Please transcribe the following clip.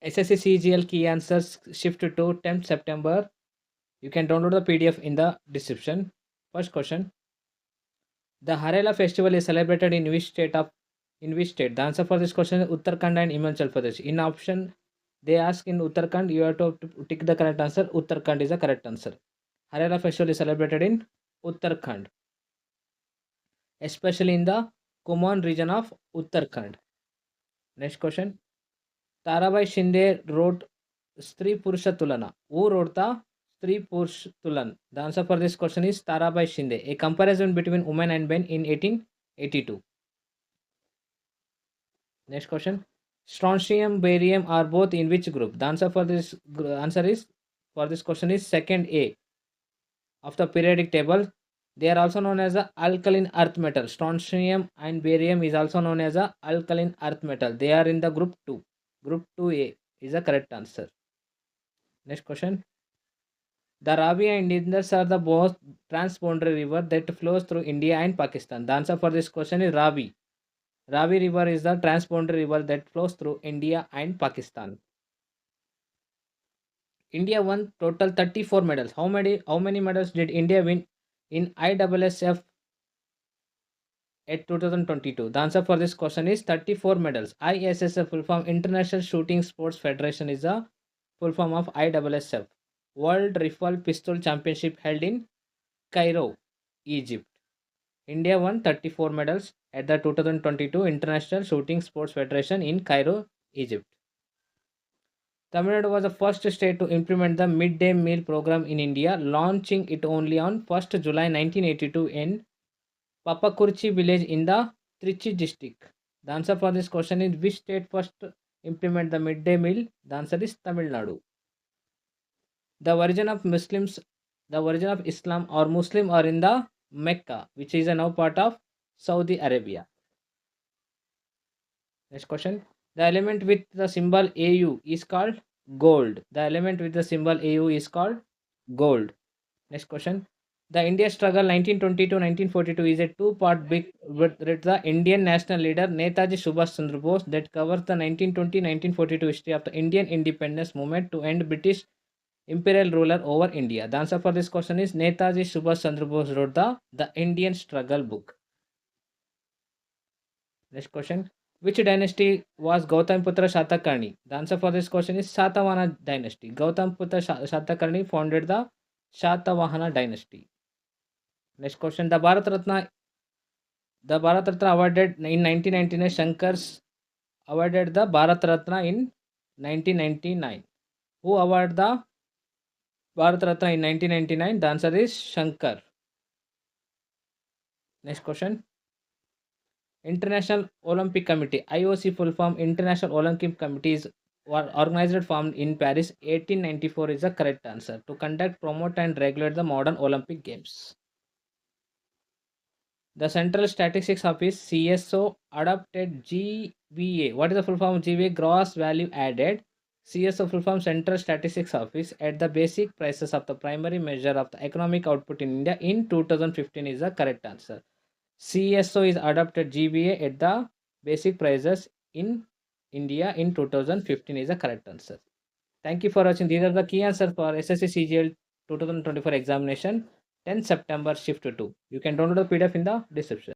SSC CGL key answers shift to 10th September. You can download the PDF in the description. First question. The Harela festival is celebrated in which state? The answer for this question is Uttarakhand and Himachal Pradesh. In option, they ask in Uttarakhand, you have to tick the correct answer. Uttarakhand is the correct answer. Harela festival is celebrated in Uttarakhand, especially in the Kumaon region of Uttarakhand. Next question. Tarabai Shinde wrote Stri Purusha Tulana. Who wrote the Stri Purusha Tulan? The answer for this question is Tarabai Shinde. A comparison between women and men in 1882. Next question. Strontium, barium are both in which group? The answer for this question is second A of the periodic table. They are also known as a alkaline earth metal. Strontium and barium is also known as a alkaline earth metal. They are in the group 2. Group 2A is the correct answer. Next question. The Ravi and Indus are the most transboundary river that flows through India and Pakistan. The answer for this question is Ravi. Ravi River is the transboundary river that flows through India and Pakistan. India won total 34 medals. How many medals did India win in ISSF at 2022? The answer for this question is 34 medals. ISSF full form International Shooting Sports Federation is the full form of ISSF. World Rifle Pistol Championship held in Cairo, Egypt. India won 34 medals at the 2022 International Shooting Sports Federation in Cairo, Egypt. Tamil Nadu was the first state to implement the midday meal program in India, launching it only on 1st July 1982 in Papakurchi village in the Trichy district. The answer for this question is which state first implement the midday meal? The answer is Tamil Nadu. The origin of Islam or Muslim are in the Mecca, which is now part of Saudi Arabia. Next question. The element with the symbol AU is called gold. The element with the symbol AU is called gold. Next question. The India struggle 1920 to 1942 is a two-part book with the Indian national leader Netaji Subhash Chandra Bose that covers the 1920-1942 history of the Indian independence movement to end British imperial ruler over India. The answer for this question is Netaji Subhash Chandra Bose wrote the Indian struggle book. Next question. Which dynasty was Gautamiputra Shatakarni? The answer for this question is Satavahana dynasty. Gautamiputra Shatakarni founded the Shatavahana dynasty. Next question. The Bharat Ratna awarded in 1999. Shankar's awarded the Bharat Ratna in 1999. Who awarded the Bharat Ratna in 1999? The answer is Shankar. Next question. International Olympic Committee, IOC full form International Olympic Committee is organized formed in Paris 1894 is the correct answer to conduct, promote and regulate the modern Olympic Games. The Central Statistics Office CSO adopted GVA. What is the full form of GVA? Gross Value Added. CSO full form Central Statistics Office at the basic prices of the primary measure of the economic output in India in 2015 is the correct answer. CSO is adopted GVA at the basic prices in India in 2015 is the correct answer. Thank you for watching. These are the key answers for SSC CGL 2024 examination 10 September shift 2. You can download the PDF in the description.